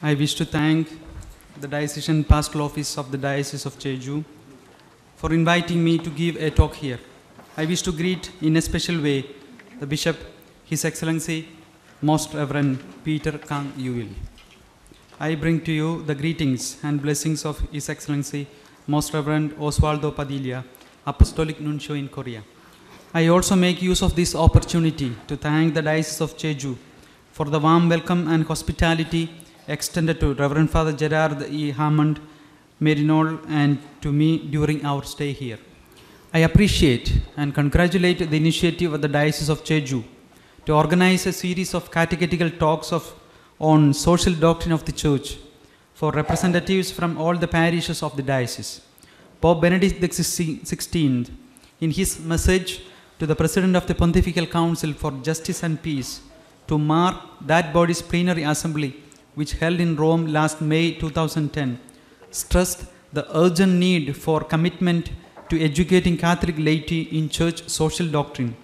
I wish to thank the Diocesan Pastoral Office of the Diocese of Jeju for inviting me to give a talk here. I wish to greet in a special way the Bishop, His Excellency, Most Reverend Peter Kang Yuil. I bring to you the greetings and blessings of His Excellency, Most Reverend Osvaldo Padilla, Apostolic Nuncio in Korea. I also make use of this opportunity to thank the Diocese of Jeju for the warm welcome and hospitality extended to Reverend Father Gerard E. Hammond, Merinol, and to me during our stay here. I appreciate and congratulate the initiative of the Diocese of Jeju to organize a series of catechetical talks on social doctrine of the Church for representatives from all the parishes of the diocese. Pope Benedict XVI, in his message to the President of the Pontifical Council for Justice and Peace, to mark that body's plenary assembly, which held in Rome last May 2010, stressed the urgent need for commitment to educating Catholic laity in church social doctrine.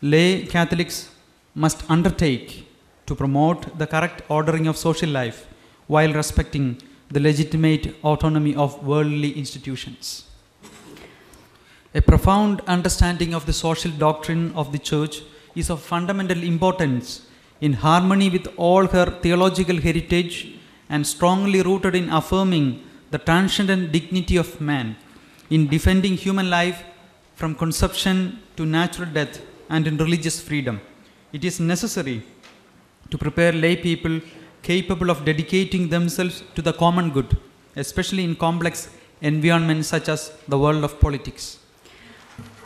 Lay Catholics must undertake to promote the correct ordering of social life while respecting the legitimate autonomy of worldly institutions. A profound understanding of the social doctrine of the Church is of fundamental importance in harmony with all her theological heritage and strongly rooted in affirming the transcendent dignity of man, in defending human life from conception to natural death, and in religious freedom. It is necessary to prepare lay people capable of dedicating themselves to the common good, especially in complex environments such as the world of politics.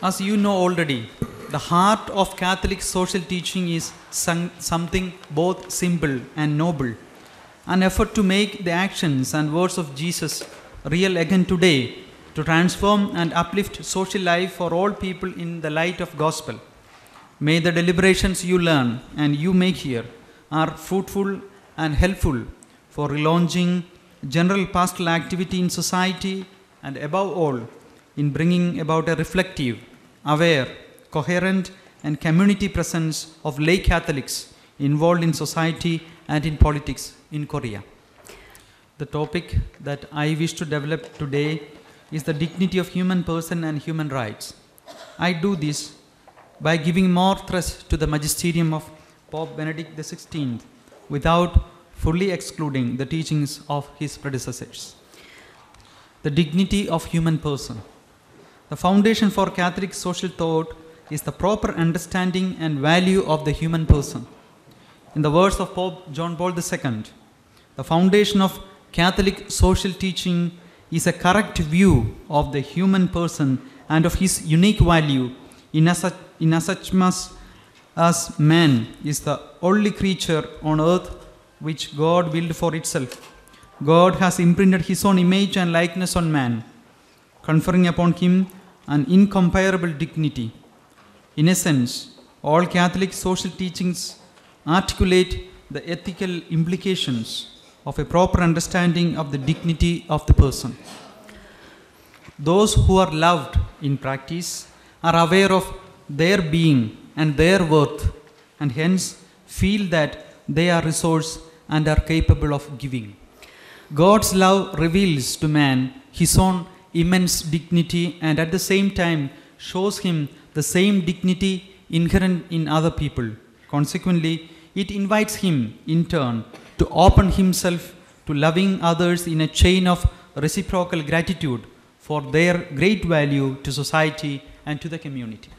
As you know already, the heart of Catholic social teaching is something both simple and noble, an effort to make the actions and words of Jesus real again today, to transform and uplift social life for all people in the light of gospel. May the deliberations you learn and you make here are fruitful and helpful for relaunching general pastoral activity in society, and above all, in bringing about a reflective, aware, coherent and community presence of lay Catholics involved in society and in politics in Korea. The topic that I wish to develop today is the dignity of human person and human rights. I do this by giving more thrust to the magisterium of Pope Benedict XVI without fully excluding the teachings of his predecessors. The dignity of human person. The foundation for Catholic social thought is the proper understanding and value of the human person. In the words of Pope John Paul II, the foundation of Catholic social teaching is a correct view of the human person and of his unique value inasmuch as man is the only creature on earth which God willed for itself. God has imprinted his own image and likeness on man, conferring upon him an incomparable dignity. In essence, all Catholic social teachings articulate the ethical implications of a proper understanding of the dignity of the person. Those who are loved in practice are aware of their being and their worth, and hence feel that they are resource and are capable of giving. God's love reveals to man his own immense dignity and at the same time shows him the same dignity inherent in other people. Consequently, it invites him in turn to open himself to loving others in a chain of reciprocal gratitude for their great value to society and to the community.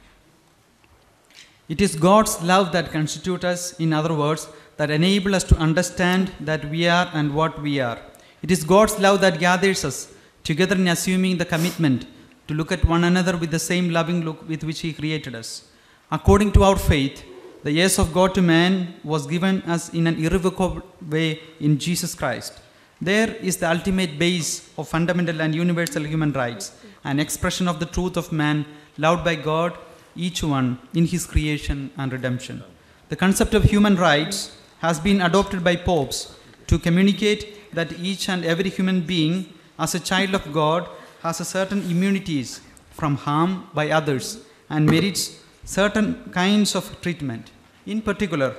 It is God's love that constitutes us, in other words, that enable us to understand that we are and what we are. It is God's love that gathers us together in assuming the commitment to look at one another with the same loving look with which he created us. According to our faith, the yes of God to man was given us in an irrevocable way in Jesus Christ. There is the ultimate base of fundamental and universal human rights, an expression of the truth of man loved by God, each one in his creation and redemption. The concept of human rights has been adopted by popes to communicate that each and every human being, as a child of God, has a certain immunities from harm by others and merits certain kinds of treatment. In particular,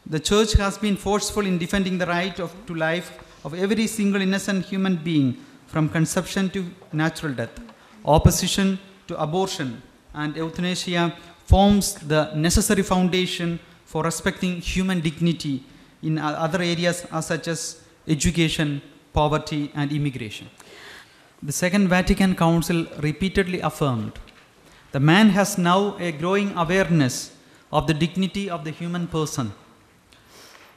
The Church has been forceful in defending the right to life of every single innocent human being from conception to natural death. Opposition to abortion and euthanasia forms the necessary foundation for respecting human dignity in other areas such as education, poverty, and immigration. The Second Vatican Council repeatedly affirmed the man has now a growing awareness of the dignity of the human person.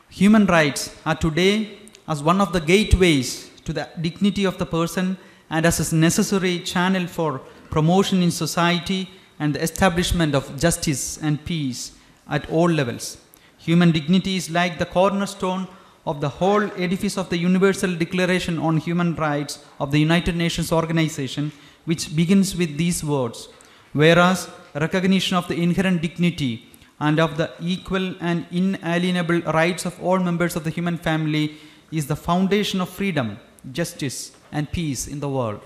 Human rights are today as one of the gateways to the dignity of the person and as a necessary channel for promotion in society and the establishment of justice and peace at all levels. Human dignity is like the cornerstone of the whole edifice of the Universal Declaration on Human Rights of the United Nations Organization, which begins with these words, whereas recognition of the inherent dignity and of the equal and inalienable rights of all members of the human family is the foundation of freedom, justice, and peace in the world.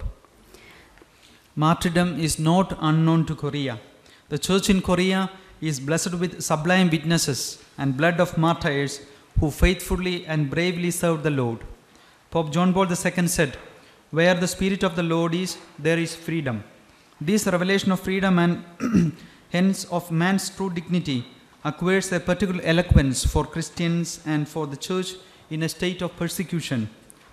Martyrdom is not unknown to Korea. The Church in Korea is blessed with sublime witnesses and blood of martyrs who faithfully and bravely served the Lord. Pope John Paul II said, "Where the Spirit of the Lord is, there is freedom." This revelation of freedom and hence of man's true dignity acquires a particular eloquence for Christians and for the Church in a state of persecution,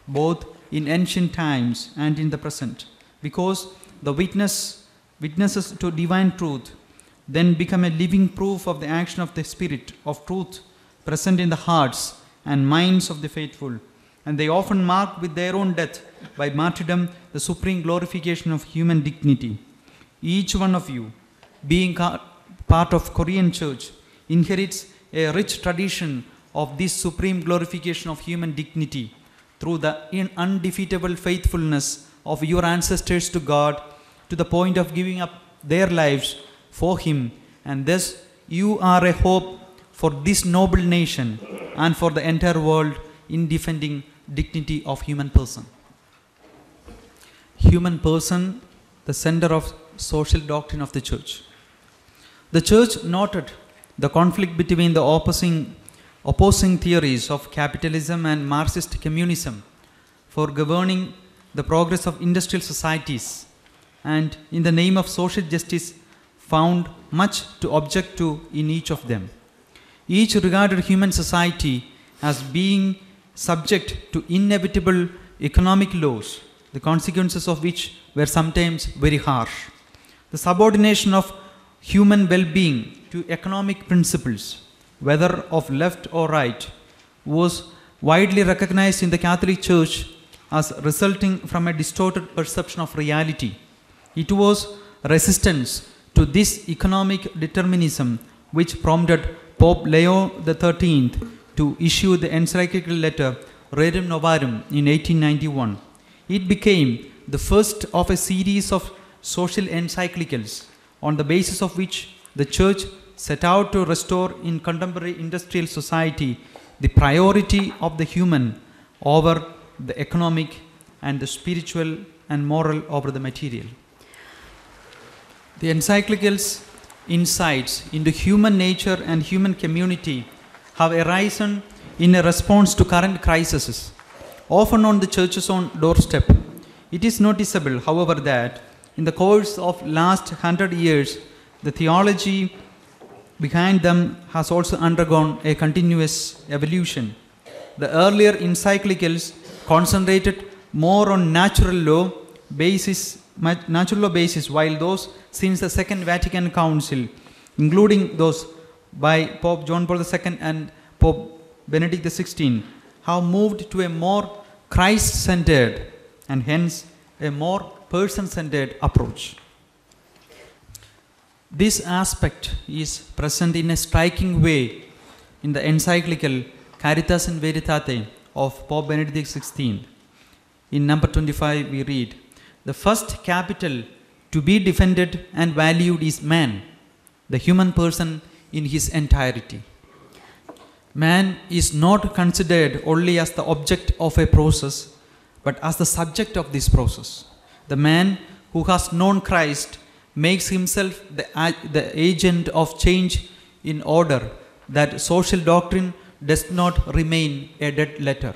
both in ancient times and in the present, because the witnesses to divine truth then become a living proof of the action of the Spirit of truth present in the hearts and minds of the faithful, and they often mark with their own death by martyrdom the supreme glorification of human dignity. Each one of you, being part of Korean Church, inherits a rich tradition of this supreme glorification of human dignity through the undefeatable faithfulness of your ancestors to God to the point of giving up their lives for Him, and thus you are a hope for this noble nation and for the entire world in defending dignity of human person. Human person, the center of social doctrine of the Church. The Church noted the conflict between the opposing theories of capitalism and Marxist communism for governing the progress of industrial societies, and in the name of social justice found much to object to in each of them. Each regarded human society as being subject to inevitable economic laws, the consequences of which were sometimes very harsh. The subordination of human well-being to economic principles, whether of left or right, was widely recognized in the Catholic Church as resulting from a distorted perception of reality. It was resistance to this economic determinism which prompted Pope Leo XIII to issue the encyclical letter Rerum Novarum in 1891. It became the first of a series of social encyclicals on the basis of which the Church set out to restore in contemporary industrial society the priority of the human over the economic and the spiritual and moral over the material. The encyclical's insights into human nature and human community have arisen in a response to current crises, often on the Church's own doorstep. It is noticeable, however, that in the course of last 100 years, the theology behind them has also undergone a continuous evolution. The earlier encyclicals concentrated more on natural law basis, while those since the Second Vatican Council, including those by Pope John Paul II and Pope Benedict XVI, have moved to a more Christ-centered and hence a more person-centered approach. This aspect is present in a striking way in the encyclical Caritas in Veritate of Pope Benedict XVI. In number 25 we read, "The first capital to be defended and valued is man, the human person in his entirety. Man is not considered only as the object of a process, but as the subject of this process. The man who has known Christ makes himself the agent of change in order that social doctrine does not remain a dead letter.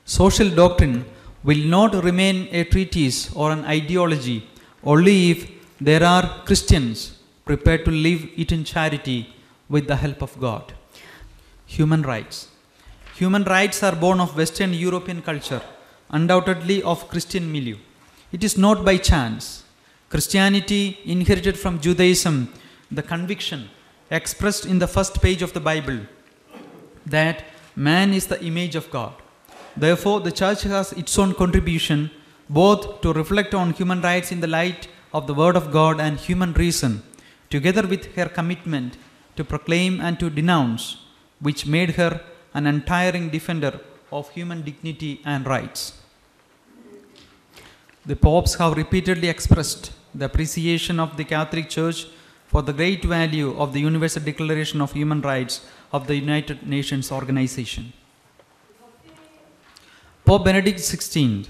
Social doctrine will not remain a treatise or an ideology only if there are Christians prepared to live it in charity with the help of God. Human rights. Human rights are born of Western European culture, undoubtedly of Christian milieu. It is not by chance. Christianity inherited from Judaism the conviction expressed in the first page of the Bible that man is the image of God. Therefore, the Church has its own contribution both to reflect on human rights in the light of the Word of God and human reason, together with her commitment to proclaim and to denounce, which made her an untiring defender of human dignity and rights. The popes have repeatedly expressed the appreciation of the Catholic Church for the great value of the Universal Declaration of Human Rights of the United Nations Organization. Pope Benedict XVI,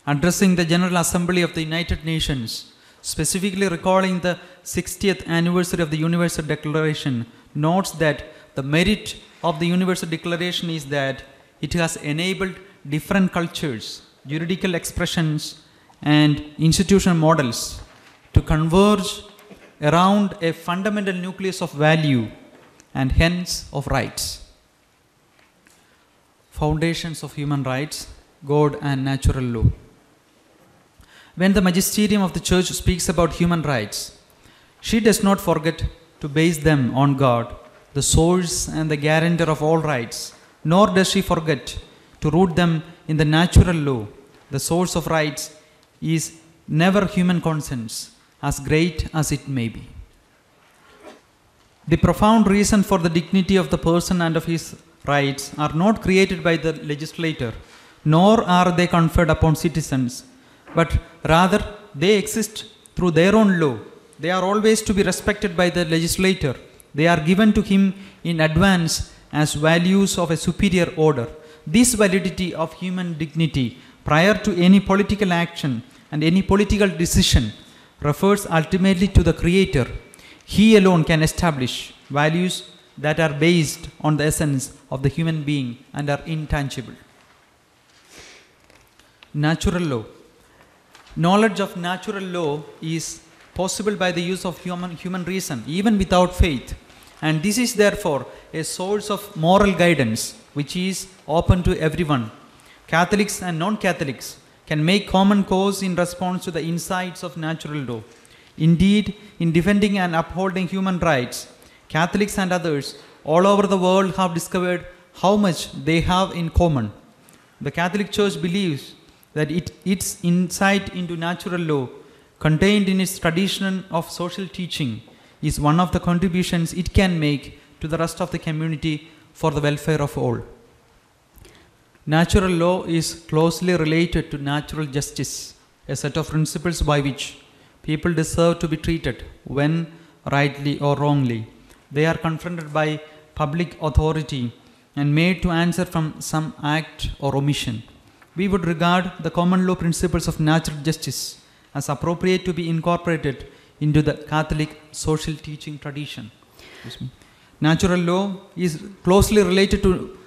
addressing the General Assembly of the United Nations, specifically recalling the 60th anniversary of the Universal Declaration, notes that the merit of the Universal Declaration is that it has enabled different cultures, juridical expressions, and institutional models to converge around a fundamental nucleus of value and hence of rights. Foundations of human rights, God and natural law. When the magisterium of the Church speaks about human rights, she does not forget to base them on God, the source and the guarantor of all rights, nor does she forget to root them in the natural law. The source of rights is never human conscience, as great as it may be. The profound reason for the dignity of the person and of his rights are not created by the legislator, nor are they conferred upon citizens, but rather they exist through their own law. They are always to be respected by the legislator. They are given to him in advance as values of a superior order. This validity of human dignity prior to any political action and any political decision refers ultimately to the Creator. He alone can establish values that are based on the essence of the human being and are intangible. Natural law. Knowledge of natural law is possible by the use of human reason, even without faith. And this is therefore a source of moral guidance which is open to everyone. Catholics and non-Catholics can make common cause in response to the insights of natural law. Indeed, in defending and upholding human rights, Catholics and others all over the world have discovered how much they have in common. The Catholic Church believes that its insight into natural law, contained in its tradition of social teaching, is one of the contributions it can make to the rest of the community for the welfare of all. Natural law is closely related to natural justice, a set of principles by which people deserve to be treated when rightly or wrongly they are confronted by public authority and made to answer from some act or omission. We would regard the common law principles of natural justice as appropriate to be incorporated into the Catholic social teaching tradition. Natural law is closely related to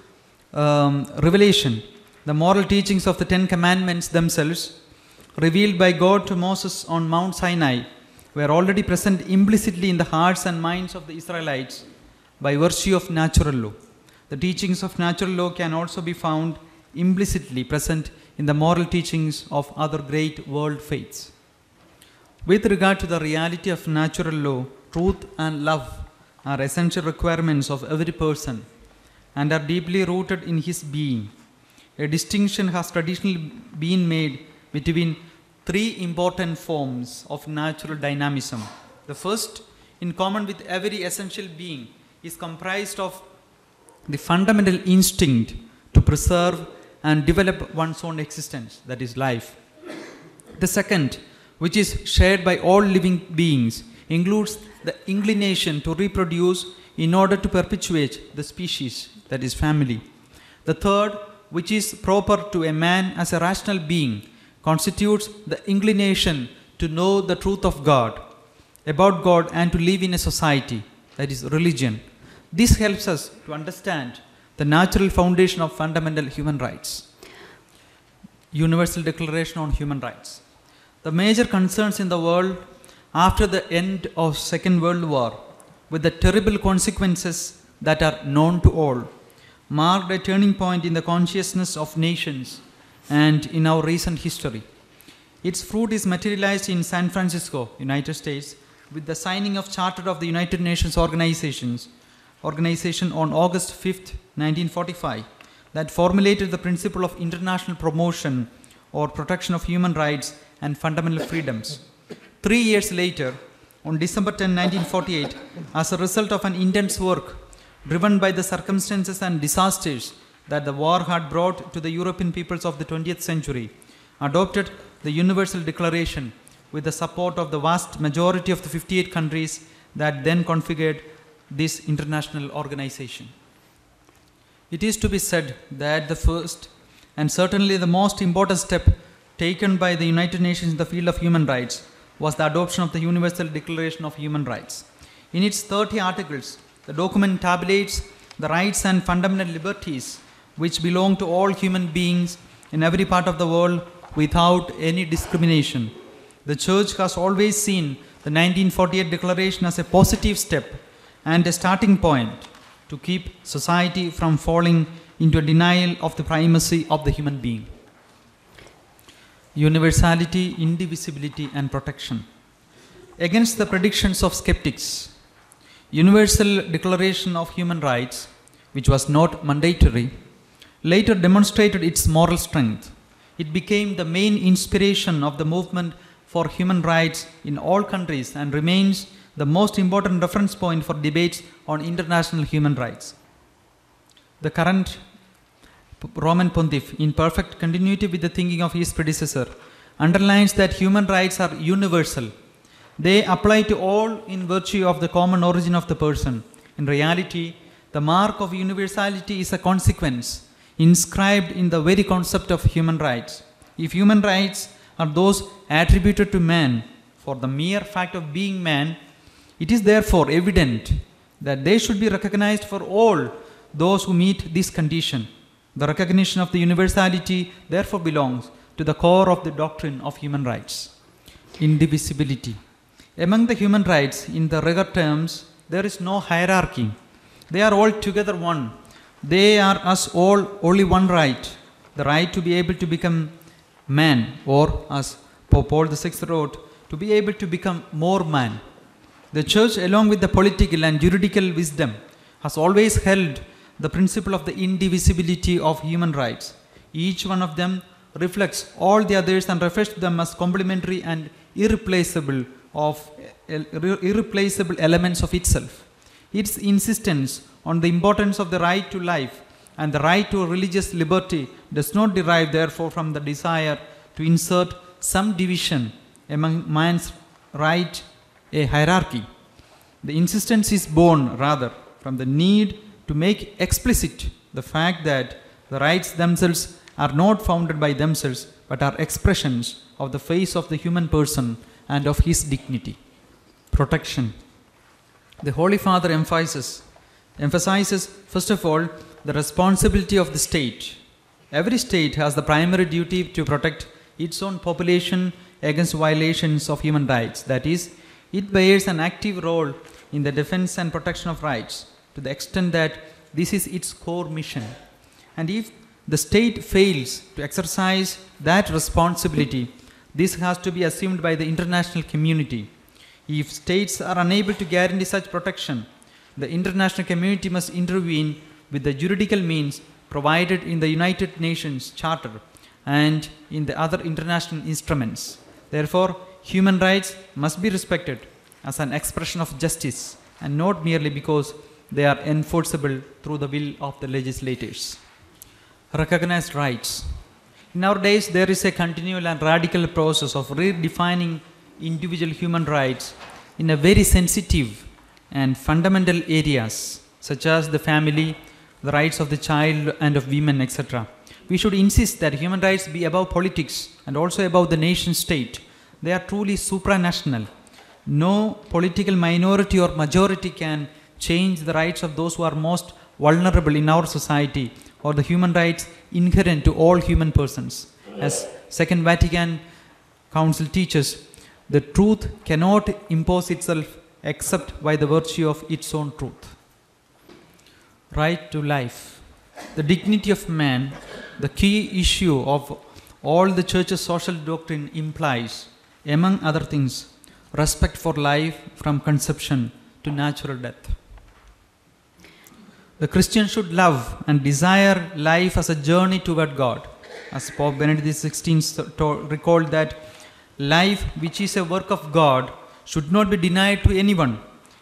revelation. The moral teachings of the 10 Commandments themselves, revealed by God to Moses on Mount Sinai, were already present implicitly in the hearts and minds of the Israelites by virtue of natural law. The teachings of natural law can also be found implicitly present in the moral teachings of other great world faiths. With regard to the reality of natural law, truth and love are essential requirements of every person and are deeply rooted in his being. A distinction has traditionally been made between three important forms of natural dynamism. The first, in common with every essential being, is comprised of the fundamental instinct to preserve and develop one's own existence, that is life. The second, which is shared by all living beings, includes the inclination to reproduce in order to perpetuate the species, that is family. The third, which is proper to a man as a rational being, constitutes the inclination to know the truth of God, about God, and to live in a society, that is religion. This helps us to understand the natural foundation of fundamental human rights. Universal Declaration on Human Rights. The major concerns in the world after the end of Second World War, with the terrible consequences that are known to all, marked a turning point in the consciousness of nations and in our recent history. Its fruit is materialized in San Francisco, United States, with the signing of Charter of the United Nations Organization on August 5, 1945, that formulated the principle of international promotion or protection of human rights and fundamental freedoms. 3 years later, on December 10, 1948, as a result of an intense work driven by the circumstances and disasters that the war had brought to the European peoples of the 20th century, adopted the Universal Declaration with the support of the vast majority of the 58 countries that then configured this international organization. It is to be said that the first and certainly the most important step taken by the United Nations in the field of human rights was the adoption of the Universal Declaration of Human Rights. In its 30 articles, the document tabulates the rights and fundamental liberties which belong to all human beings in every part of the world without any discrimination. The Church has always seen the 1948 Declaration as a positive step and a starting point to keep society from falling into a denial of the primacy of the human being. Universality, indivisibility, and protection. Against the predictions of skeptics, Universal Declaration of Human Rights, which was not mandatory, later demonstrated its moral strength. It became the main inspiration of the movement for human rights in all countries and remains the most important reference point for debates on international human rights. The current Roman Pontiff, in perfect continuity with the thinking of his predecessor, underlines that human rights are universal. They apply to all in virtue of the common origin of the person. In reality, the mark of universality is a consequence inscribed in the very concept of human rights. If human rights are those attributed to man for the mere fact of being man, it is therefore evident that they should be recognized for all those who meet this condition. The recognition of the universality therefore belongs to the core of the doctrine of human rights. Indivisibility. Among the human rights, in the regular terms, there is no hierarchy. They are all together one. They are us all only one right, the right to be able to become man, or as Pope Paul VI wrote, to be able to become more man. The Church, along with the political and juridical wisdom, has always held the principle of the indivisibility of human rights. Each one of them reflects all the others and refers to them as complementary and irreplaceable elements of itself. Its insistence on the importance of the right to life and the right to religious liberty does not derive therefore from the desire to insert some division among man's right, a hierarchy. The insistence is born rather from the need to make explicit the fact that the rights themselves are not founded by themselves but are expressions of the face of the human person and of his dignity. Protection. The Holy Father emphasizes first of all the responsibility of the state. Every state has the primary duty to protect its own population against violations of human rights. That is, it bears an active role in the defense and protection of rights to the extent that this is its core mission. And if the state fails to exercise that responsibility, this has to be assumed by the international community. If states are unable to guarantee such protection, the international community must intervene with the juridical means provided in the United Nations Charter and in the other international instruments. Therefore, human rights must be respected as an expression of justice and not merely because they are enforceable through the will of the legislators. Recognized rights. In our days, there is a continual and radical process of redefining individual human rights in a very sensitive and fundamental areas such as the family, the rights of the child and of women, etc. We should insist that human rights be above politics and also above the nation state. They are truly supranational. No political minority or majority can change the rights of those who are most vulnerable in our society, or the human rights inherent to all human persons. As Second Vatican Council teaches, the truth cannot impose itself except by the virtue of its own truth. Right to life. The dignity of man, the key issue of all the Church's social doctrine, implies, among other things, respect for life from conception to natural death. The Christian should love and desire life as a journey toward God. As Pope Benedict XVI recalled that life, which is a work of God, should not be denied to anyone,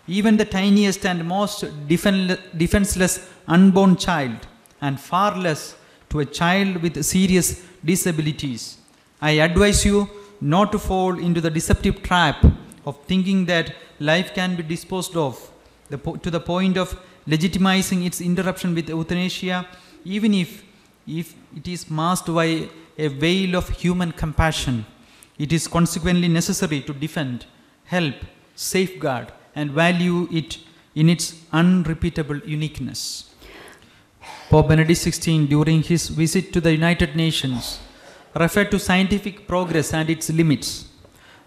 even the tiniest and most defenseless unborn child, and far less to a child with serious disabilities. I advise you not to fall into the deceptive trap of thinking that life can be disposed of to the point of legitimizing its interruption with euthanasia, even if it is masked by a veil of human compassion. It is consequently necessary to defend, help, safeguard, and value it in its unrepeatable uniqueness. Pope Benedict XVI, during his visit to the United Nations, referred to scientific progress and its limits.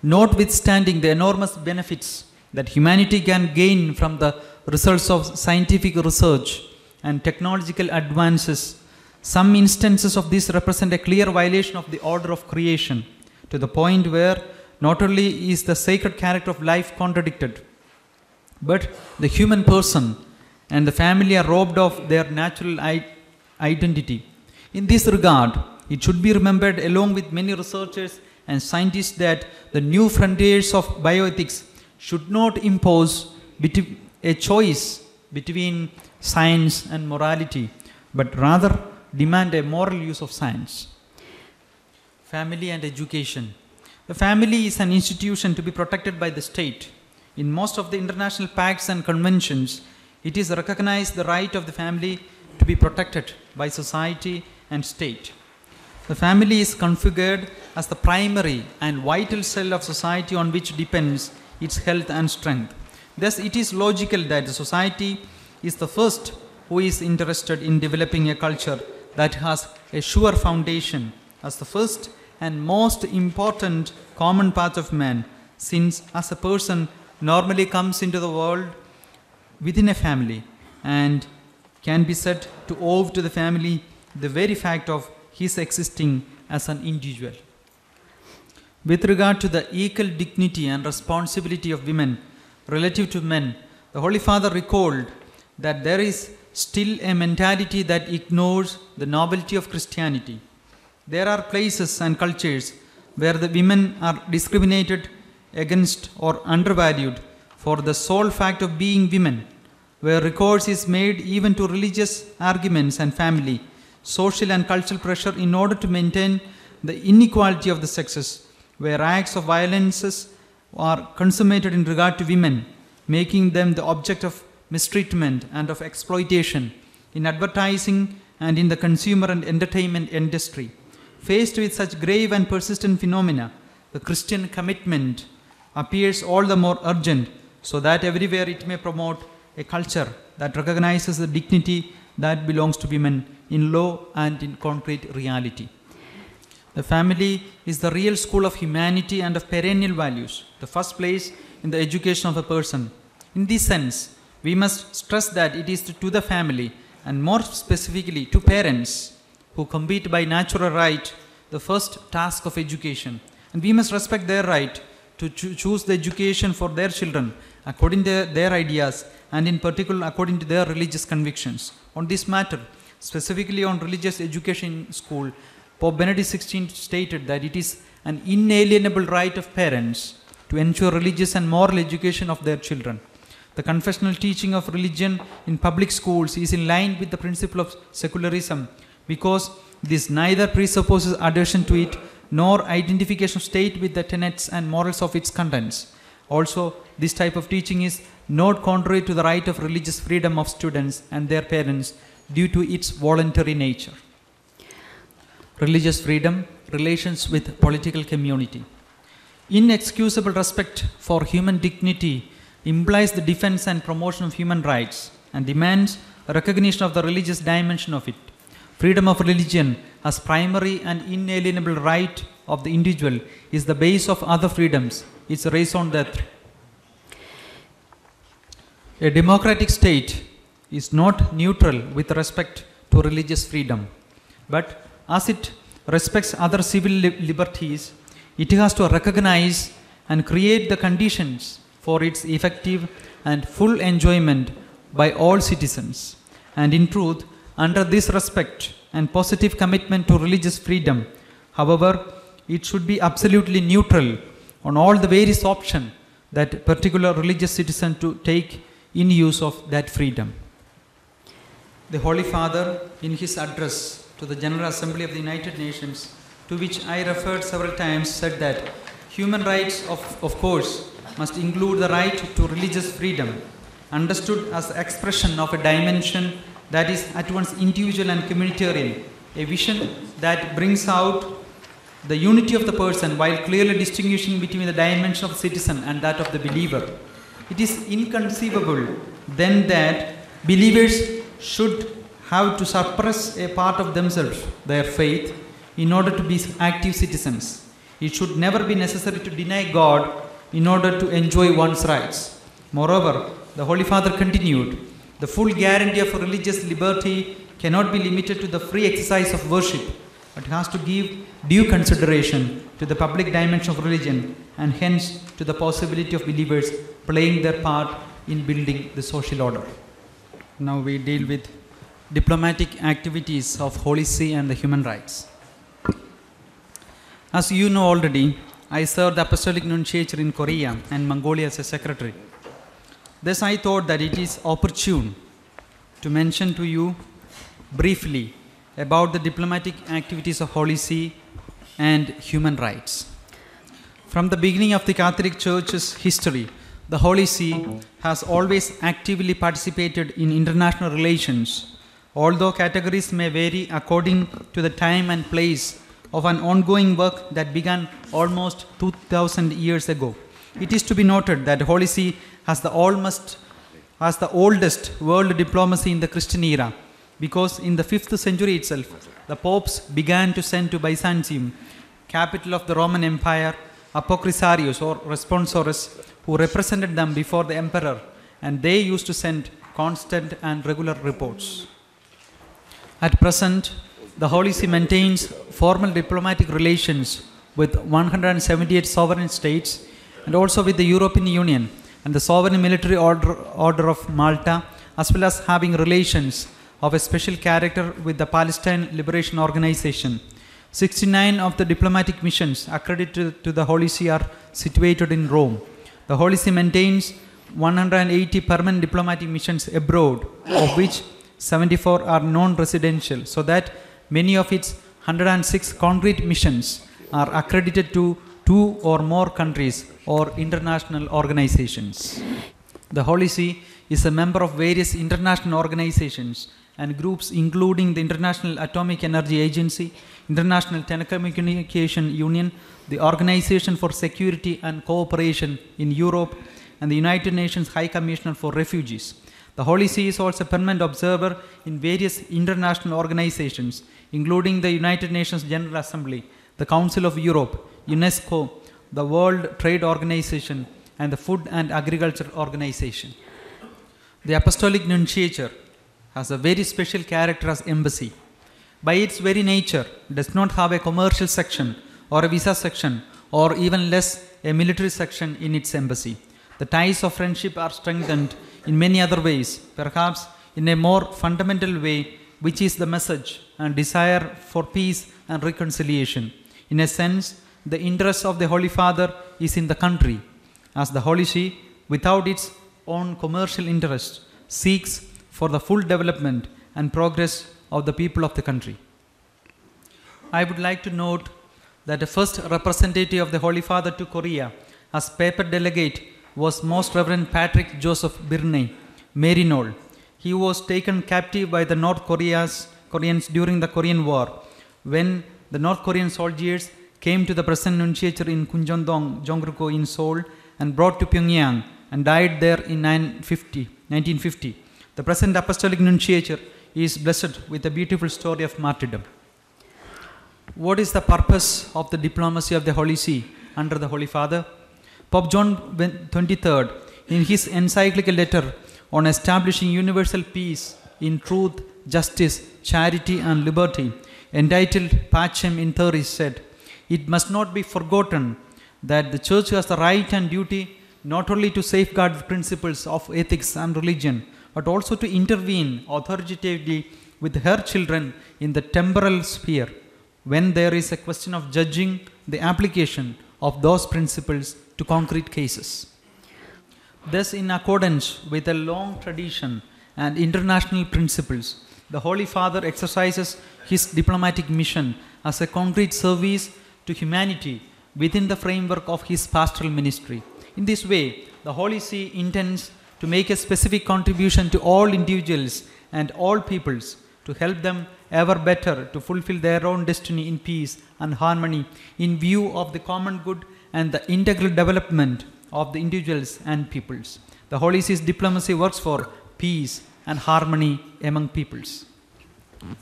Notwithstanding the enormous benefits that humanity can gain from the results of scientific research and technological advances, some instances of this represent a clear violation of the order of creation, to the point where not only is the sacred character of life contradicted, but the human person and the family are robbed of their natural identity. In this regard, it should be remembered, along with many researchers and scientists, that the new frontiers of bioethics should not impose a choice between science and morality, but rather demand a moral use of science. Family and education. The family is an institution to be protected by the state. In most of the international pacts and conventions, it is recognized the right of the family to be protected by society and state. The family is configured as the primary and vital cell of society on which depends its health and strength. Thus, it is logical that the society is the first who is interested in developing a culture that has a sure foundation as the first and most important common path of man, since as a person normally comes into the world within a family and can be said to owe to the family the very fact of his existing as an individual. With regard to the equal dignity and responsibility of women relative to men, the Holy Father recalled that there is still a mentality that ignores the nobility of Christianity. There are places and cultures where the women are discriminated against or undervalued for the sole fact of being women, where recourse is made even to religious arguments and family, social and cultural pressure in order to maintain the inequality of the sexes, where acts of violences are consummated in regard to women, making them the object of mistreatment and of exploitation in advertising and in the consumer and entertainment industry. Faced with such grave and persistent phenomena, the Christian commitment appears all the more urgent, so that everywhere it may promote a culture that recognizes the dignity that belongs to women in law and in concrete reality. The family is the real school of humanity and of perennial values, the first place in the education of a person. In this sense, we must stress that it is to the family, and more specifically to parents, who compete by natural right the first task of education. And we must respect their right to choose the education for their children according to their ideas, and in particular according to their religious convictions. On this matter, specifically on religious education in school, Pope Benedict XVI stated that it is an inalienable right of parents to ensure religious and moral education of their children. The confessional teaching of religion in public schools is in line with the principle of secularism, because this neither presupposes adhesion to it nor identification of state with the tenets and morals of its contents. Also, this type of teaching is not contrary to the right of religious freedom of students and their parents due to its voluntary nature. Religious freedom, relations with political community. Inexcusable respect for human dignity implies the defense and promotion of human rights and demands a recognition of the religious dimension of it. Freedom of religion as primary and inalienable right of the individual is the base of other freedoms, its raison d'etre. A democratic state is not neutral with respect to religious freedom, but as it respects other civil liberties, it has to recognize and create the conditions for its effective and full enjoyment by all citizens. And in truth, under this respect and positive commitment to religious freedom, however, it should be absolutely neutral on all the various options that particular religious citizen to take in use of that freedom. The Holy Father, in his address to the General Assembly of the United Nations, to which I referred several times, said that human rights, of course, must include the right to religious freedom, understood as the expression of a dimension that is at once individual and communitarian, a vision that brings out the unity of the person while clearly distinguishing between the dimension of the citizen and that of the believer. It is inconceivable then that believers should have to suppress a part of themselves, their faith, in order to be active citizens. It should never be necessary to deny God in order to enjoy one's rights. Moreover, the Holy Father continued, the full guarantee of religious liberty cannot be limited to the free exercise of worship, but has to give due consideration to the public dimension of religion and hence to the possibility of believers playing their part in building the social order. Now we deal with diplomatic activities of Holy See and the human rights. As you know already, I served the Apostolic Nunciature in Korea and Mongolia as a secretary. Thus I thought that it is opportune to mention to you briefly about the diplomatic activities of Holy See and human rights. From the beginning of the Catholic Church's history, the Holy See has always actively participated in international relations, although categories may vary according to the time and place of an ongoing work that began almost 2000 years ago. It is to be noted that the Holy See has the oldest world diplomacy in the Christian era, because in the 5th century itself, the popes began to send to Byzantium, capital of the Roman Empire, apocrypharios or responsores who represented them before the emperor, and they used to send constant and regular reports. At present, the Holy See maintains formal diplomatic relations with 178 sovereign states and also with the European Union and the Sovereign Military Order of Malta, as well as having relations of a special character with the Palestine Liberation Organization. 69 of the diplomatic missions accredited to the Holy See are situated in Rome. The Holy See maintains 180 permanent diplomatic missions abroad, of which 74 are non-residential, so that many of its 106 concrete missions are accredited to 2 or more countries or international organizations. The Holy See is a member of various international organizations and groups including the International Atomic Energy Agency, International Telecommunication Union, the Organization for Security and Cooperation in Europe, and the United Nations High Commissioner for Refugees. The Holy See is also a permanent observer in various international organizations, including the United Nations General Assembly, the Council of Europe, UNESCO, the World Trade Organization, and the Food and Agriculture Organization. The Apostolic Nunciature has a very special character as embassy. By its very nature, it does not have a commercial section or a visa section or even less a military section in its embassy. The ties of friendship are strengthened in many other ways, perhaps in a more fundamental way, which is the message and desire for peace and reconciliation. In a sense, the interest of the Holy Father is in the country, as the Holy See, without its own commercial interest, seeks for the full development and progress of the people of the country. I would like to note that the first representative of the Holy Father to Korea as papal delegate was Most Reverend Patrick Joseph Birney, Marinol. He was taken captive by the North Koreans during the Korean War, when the North Korean soldiers came to the present nunciature in Kunjondong, Jonggruko in Seoul, and brought to Pyongyang and died there in 1950. The present Apostolic Nunciature is blessed with a beautiful story of martyrdom. What is the purpose of the diplomacy of the Holy See under the Holy Father? Pope John XXIII, in his encyclical letter on establishing universal peace in truth, justice, charity and liberty, entitled Pacem in Terris, said, "It must not be forgotten that the Church has the right and duty not only to safeguard the principles of ethics and religion, but also to intervene authoritatively with her children in the temporal sphere when there is a question of judging the application of those principles to concrete cases." Thus, in accordance with a long tradition and international principles, the Holy Father exercises his diplomatic mission as a concrete service to humanity within the framework of his pastoral ministry. In this way, the Holy See intends to make a specific contribution to all individuals and all peoples to help them ever better to fulfill their own destiny in peace and harmony in view of the common good and the integral development of the individuals and peoples. The Holy See's diplomacy works for peace and harmony among peoples.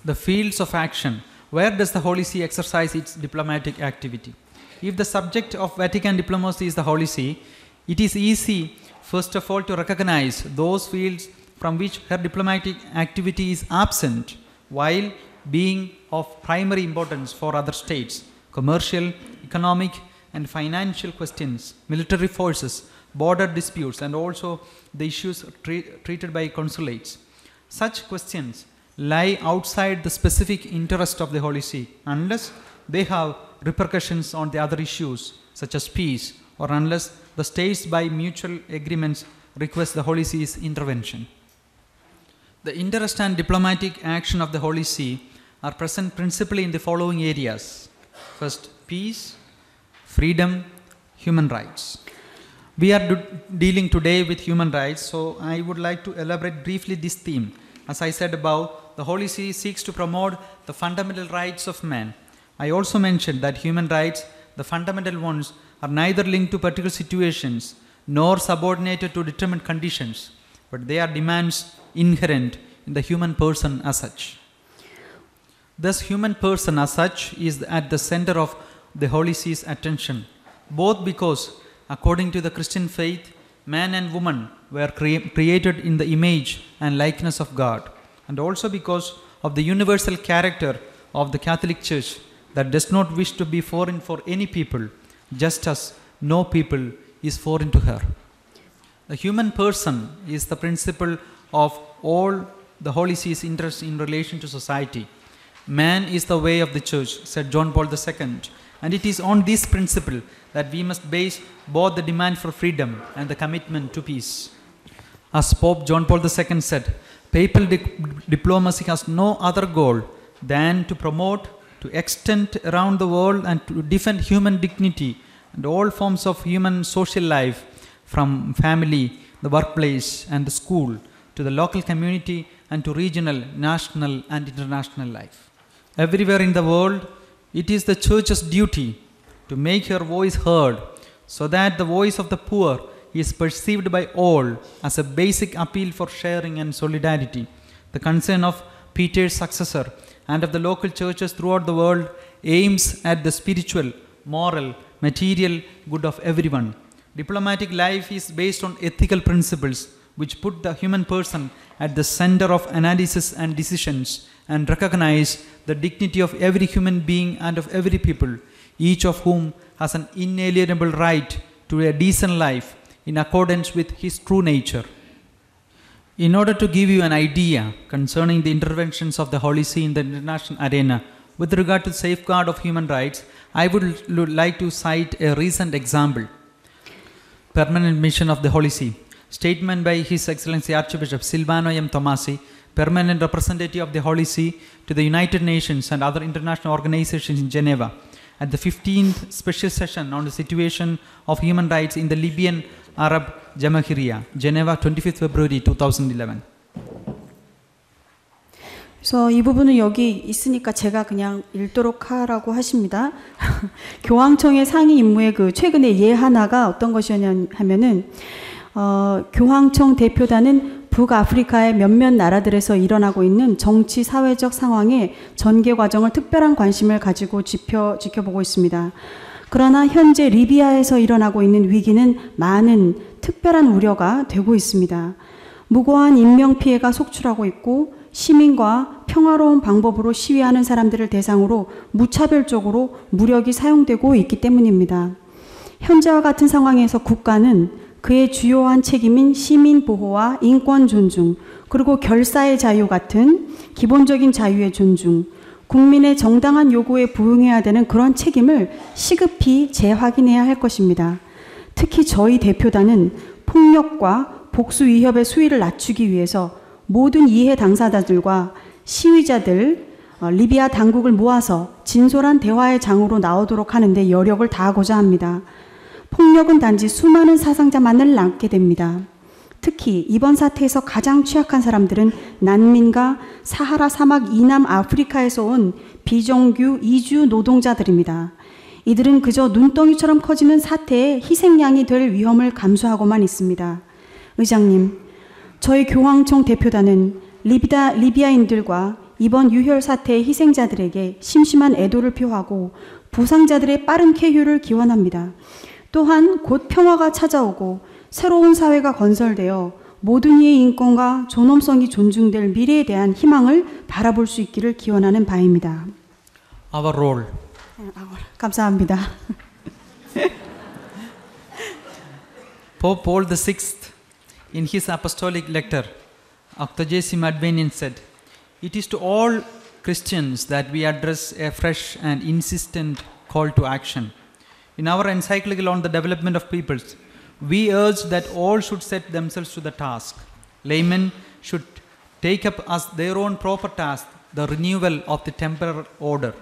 The fields of action. Where does the Holy See exercise its diplomatic activity? If the subject of Vatican diplomacy is the Holy See, it is easy, first of all, to recognize those fields from which her diplomatic activity is absent, while being of primary importance for other states: commercial, economic, and financial questions, military forces, border disputes, and also the issues treated by consulates. Such questions lie outside the specific interest of the Holy See, unless they have repercussions on the other issues, such as peace, or unless the states by mutual agreements request the Holy See's intervention. The interest and diplomatic action of the Holy See are present principally in the following areas. First, peace, freedom, human rights. We are dealing today with human rights, so I would like to elaborate briefly this theme. As I said above, the Holy See seeks to promote the fundamental rights of man. I also mentioned that human rights, the fundamental ones, are neither linked to particular situations nor subordinated to determined conditions, but they are demands inherent in the human person as such. Thus, human person as such is at the center of the Holy See's attention, both because, according to the Christian faith, man and woman were created in the image and likeness of God, and also because of the universal character of the Catholic Church that does not wish to be foreign for any people, just as no people is foreign to her. The human person is the principle of all the Holy See's interest in relation to society. Man is the way of the Church, said John Paul II, and it is on this principle that we must base both the demand for freedom and the commitment to peace. As Pope John Paul II said, papal diplomacy has no other goal than to promote, to extend around the world and to defend human dignity and all forms of human social life, from family, the workplace and the school, to the local community and to regional, national and international life. Everywhere in the world, it is the Church's duty to make her voice heard so that the voice of the poor is perceived by all as a basic appeal for sharing and solidarity. The concern of Peter's successor and of the local churches throughout the world aims at the spiritual, moral, material good of everyone. Diplomatic life is based on ethical principles which put the human person at the center of analysis and decisions and recognize the dignity of every human being and of every people, each of whom has an inalienable right to a decent life in accordance with his true nature. In order to give you an idea concerning the interventions of the Holy See in the international arena with regard to safeguard of human rights, I would like to cite a recent example. Permanent mission of the Holy See. Statement by His Excellency Archbishop Silvano M. Tomasi, Permanent Representative of the Holy See to the United Nations and other international organizations in Geneva, at the 15th Special Session on the Situation of Human Rights in the Libyan Arab Jamahiriya, Geneva, 25th February 2011. 그래서 이 부분은 여기 있으니까 제가 그냥 읽도록 하라고 하십니다. 교황청의 상위 임무의 그 최근의 예 하나가 어떤 것이었냐 하면은 교황청 대표단은 북아프리카의 몇몇 나라들에서 일어나고 있는 정치 사회적 상황의 전개 과정을 특별한 관심을 가지고 지켜보고 있습니다. 그러나 현재 리비아에서 일어나고 있는 위기는 많은 특별한 우려가 되고 있습니다. 무고한 인명피해가 속출하고 있고 시민과 평화로운 방법으로 시위하는 사람들을 대상으로 무차별적으로 무력이 사용되고 있기 때문입니다. 현재와 같은 상황에서 국가는 그의 주요한 책임인 시민 보호와 인권 존중, 그리고 결사의 자유 같은 기본적인 자유의 존중, 국민의 정당한 요구에 부응해야 되는 그런 책임을 시급히 재확인해야 할 것입니다. 특히 저희 대표단은 폭력과 복수 위협의 수위를 낮추기 위해서 모든 이해 당사자들과 시위자들, 리비아 당국을 모아서 진솔한 대화의 장으로 나오도록 하는데 여력을 다하고자 합니다. 폭력은 단지 수많은 사상자만을 낳게 됩니다. 특히 이번 사태에서 가장 취약한 사람들은 난민과 사하라 사막 이남 아프리카에서 온 비정규 이주 노동자들입니다. 이들은 그저 눈덩이처럼 커지는 사태의 희생양이 될 위험을 감수하고만 있습니다. 의장님, 저희 교황청 대표단은 리비아인들과 이번 유혈 사태의 희생자들에게 심심한 애도를 표하고 부상자들의 빠른 쾌유를 기원합니다. 또한 곧 평화가 찾아오고 새로운 사회가 건설되어 모든 이의 인권과 존엄성이 존중될 미래에 대한 희망을 바라볼 수 있기를 기원하는 바입니다. Our role. 감사합니다. Pope Paul VI, in his apostolic letter, 80 Adveniens said, "It is to all Christians that we address a fresh and insistent call to action. In our encyclical on the development of peoples, we urge that all should set themselves to the task. Laymen should take up as their own proper task the renewal of the temporal order.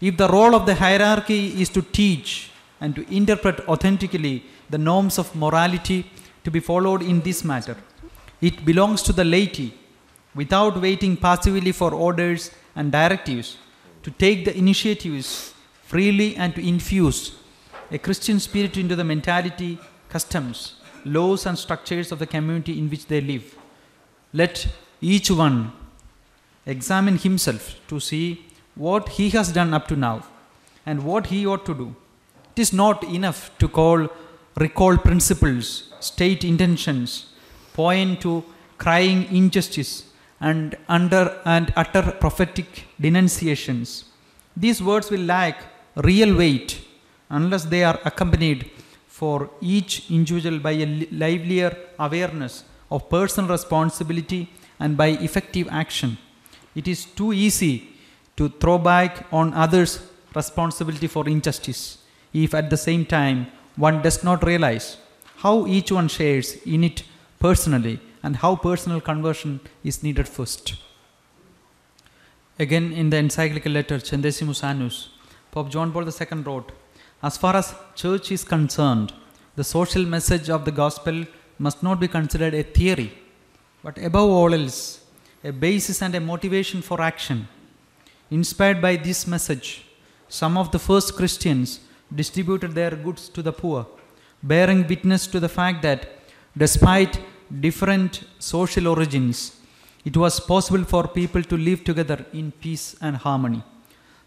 If the role of the hierarchy is to teach and to interpret authentically the norms of morality to be followed in this matter, it belongs to the laity, without waiting passively for orders and directives, to take the initiatives freely and to infuse a Christian spirit into the mentality, customs, laws and structures of the community in which they live. Let each one examine himself to see what he has done up to now and what he ought to do. It is not enough to recall principles, state intentions, point to crying injustice and utter prophetic denunciations. These words will lack real weight unless they are accompanied for each individual by a livelier awareness of personal responsibility and by effective action. It is too easy to throw back on others' responsibility for injustice if at the same time one does not realize how each one shares in it personally and how personal conversion is needed first." Again, in the encyclical letter Centesimus Annus, Pope John Paul II wrote, "As far as church is concerned, the social message of the gospel must not be considered a theory, but above all else, a basis and a motivation for action. Inspired by this message, some of the first Christians distributed their goods to the poor, bearing witness to the fact that despite different social origins, it was possible for people to live together in peace and harmony.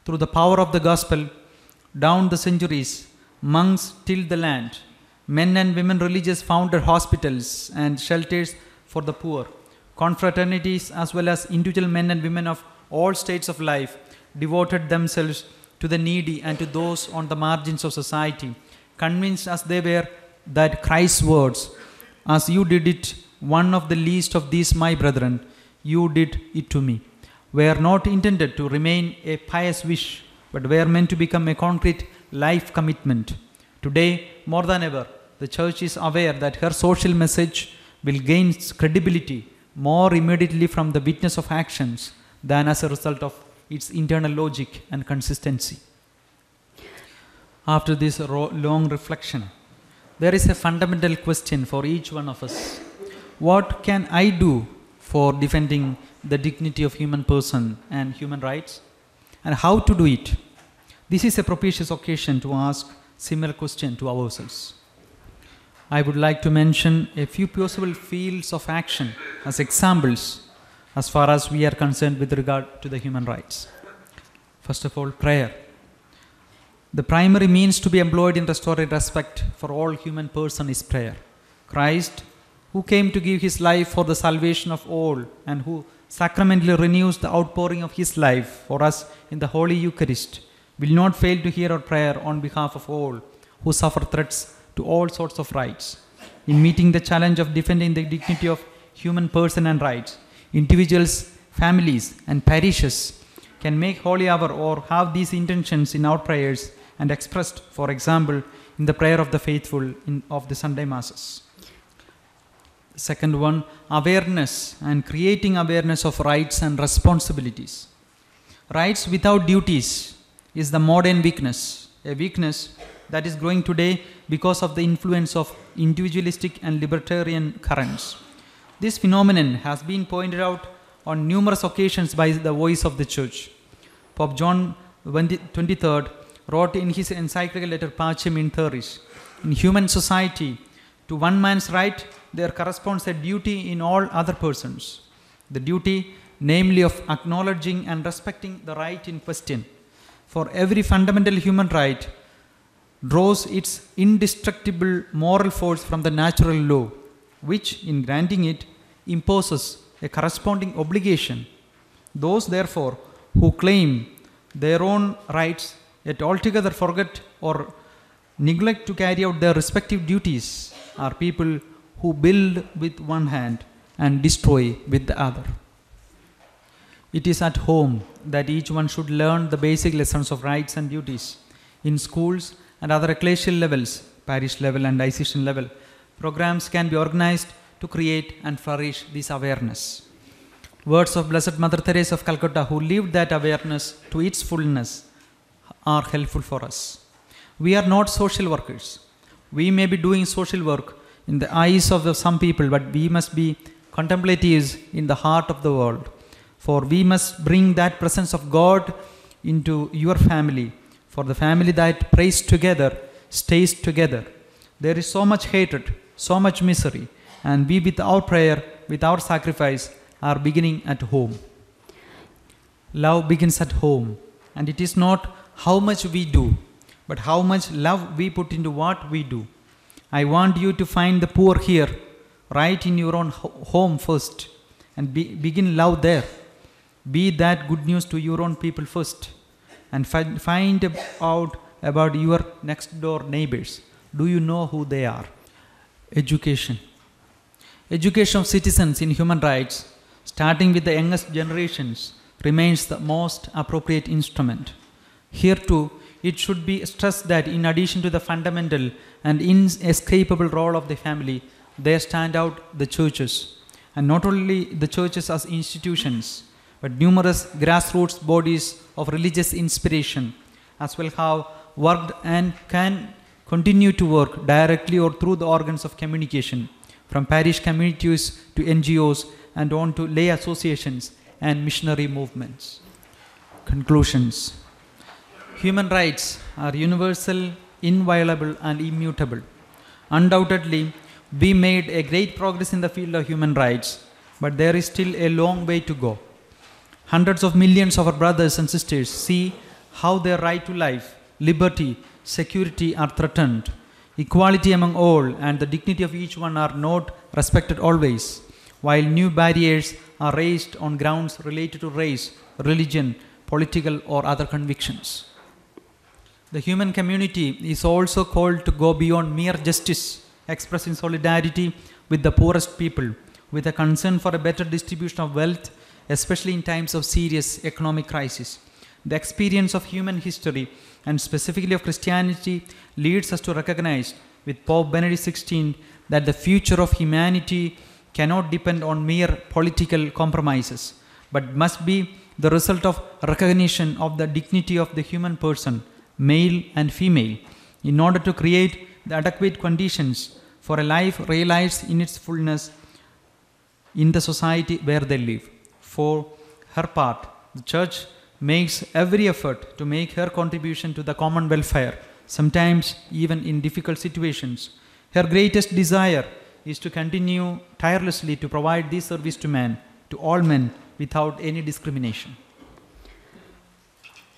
Through the power of the gospel, down the centuries, monks tilled the land. Men and women religious founded hospitals and shelters for the poor. Confraternities as well as individual men and women of all states of life devoted themselves to the needy and to those on the margins of society, convinced as they were that Christ's words, 'As you did it one of the least of these my brethren, you did it to me,' were not intended to remain a pious wish, but were meant to become a concrete life commitment. Today, more than ever, the Church is aware that her social message will gain credibility more immediately from the witness of actions than as a result of its internal logic and consistency." After this long reflection, there is a fundamental question for each one of us. What can I do for defending the dignity of human person and human rights? And how to do it? This is a propitious occasion to ask similar question to ourselves. I would like to mention a few possible fields of action as examples as far as we are concerned with regard to the human rights. First of all, prayer. The primary means to be employed in restoring respect for all human person is prayer. Christ, who came to give his life for the salvation of all and who sacramentally renews the outpouring of his life for us in the Holy Eucharist, will not fail to hear our prayer on behalf of all who suffer threats to all sorts of rights. In meeting the challenge of defending the dignity of human person and rights, individuals, families, and parishes can make holy hour or have these intentions in our prayers and expressed, for example, in the prayer of the faithful of the Sunday Masses. Second one, awareness and creating awareness of rights and responsibilities. Rights without duties is the modern weakness, a weakness that is growing today because of the influence of individualistic and libertarian currents. This phenomenon has been pointed out on numerous occasions by the voice of the Church. Pope John XXIII wrote in his encyclical letter Pacem in Terris, in human society, to one man's right there corresponds a duty in all other persons. The duty, namely, of acknowledging and respecting the right in question. For every fundamental human right draws its indestructible moral force from the natural law, which, in granting it, imposes a corresponding obligation. Those, therefore, who claim their own rights yet altogether forget or neglect to carry out their respective duties are people who build with one hand and destroy with the other. It is at home that each one should learn the basic lessons of rights and duties. In schools and other ecclesial levels, parish level and diocesan level, programs can be organized to create and flourish this awareness. Words of Blessed Mother Teresa of Calcutta, who lived that awareness to its fullness, are helpful for us. We are not social workers. We may be doing social work in the eyes of some people, but we must be contemplatives in the heart of the world. For we must bring that presence of God into your family. For the family that prays together stays together. There is so much hatred, so much misery, and we with our prayer, with our sacrifice, are beginning at home. Love begins at home, and it is not how much we do, but how much love we put into what we do. I want you to find the poor here, right in your own home first, and begin love there. Be that good news to your own people first, and find out about your next door neighbors. Do you know who they are? Education. Education of citizens in human rights, starting with the youngest generations, remains the most appropriate instrument. Here too, it should be stressed that in addition to the fundamental and inescapable role of the family, there stand out the churches. And not only the churches as institutions, but numerous grassroots bodies of religious inspiration as well have worked and can continue to work directly or through the organs of communication, from parish communities to NGOs and on to lay associations and missionary movements. Conclusions. Human rights are universal, inviolable, and immutable. Undoubtedly, we made a great progress in the field of human rights, but there is still a long way to go. Hundreds of millions of our brothers and sisters see how their right to life, liberty, security are threatened. Equality among all and the dignity of each one are not respected always, while new barriers are raised on grounds related to race, religion, political or other convictions. The human community is also called to go beyond mere justice, expressing solidarity with the poorest people, with a concern for a better distribution of wealth, especially in times of serious economic crisis. The experience of human history, and specifically of Christianity, leads us to recognize with Pope Benedict XVI that the future of humanity cannot depend on mere political compromises, but must be the result of recognition of the dignity of the human person, male and female, in order to create the adequate conditions for a life realized in its fullness in the society where they live. For her part, the Church makes every effort to make her contribution to the common welfare, sometimes even in difficult situations. Her greatest desire is to continue tirelessly to provide this service to men, to all men, without any discrimination.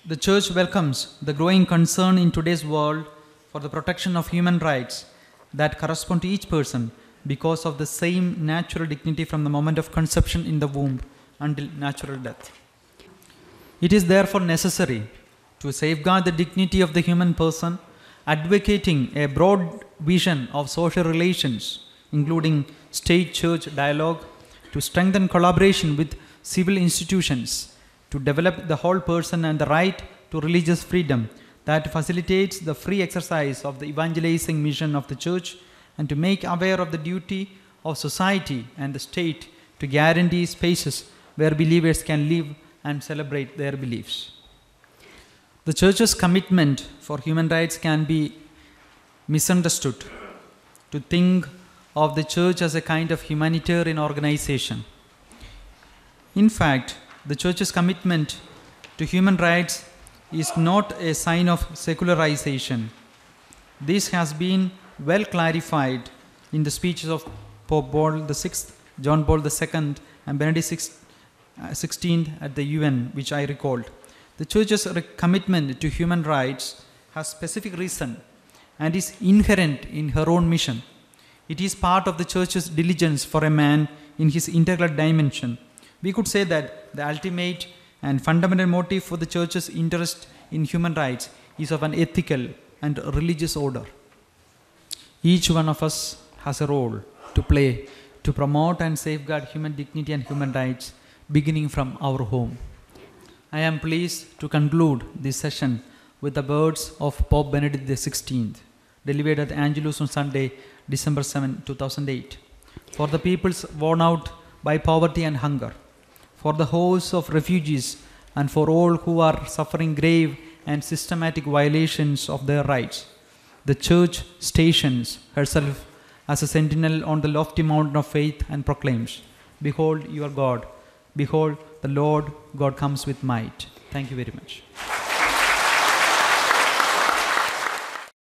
The Church welcomes the growing concern in today's world for the protection of human rights that correspond to each person because of the same natural dignity from the moment of conception in the womb until natural death. It is therefore necessary to safeguard the dignity of the human person, advocating a broad vision of social relations, including state-church dialogue, to strengthen collaboration with civil institutions, to develop the whole person and the right to religious freedom that facilitates the free exercise of the evangelizing mission of the Church, and to make aware of the duty of society and the state to guarantee spaces where believers can live and celebrate their beliefs. The Church's commitment for human rights can be misunderstood to think of the Church as a kind of humanitarian organization. In fact, the Church's commitment to human rights is not a sign of secularization. This has been well clarified in the speeches of Pope Paul VI, John Paul II, and Benedict XVI at the UN, which I recalled. The Church's commitment to human rights has specific reason and is inherent in her own mission. It is part of the Church's diligence for a man in his integral dimension. We could say that the ultimate and fundamental motive for the Church's interest in human rights is of an ethical and religious order. Each one of us has a role to play to promote and safeguard human dignity and human rights, beginning from our home. I am pleased to conclude this session with the words of Pope Benedict XVI, delivered at the Angelus on Sunday, December 7, 2008. For the peoples worn out by poverty and hunger, for the hosts of refugees, and for all who are suffering grave and systematic violations of their rights, the Church stations herself as a sentinel on the lofty mountain of faith and proclaims, "Behold your God, behold the Lord God comes with might." Thank you very much.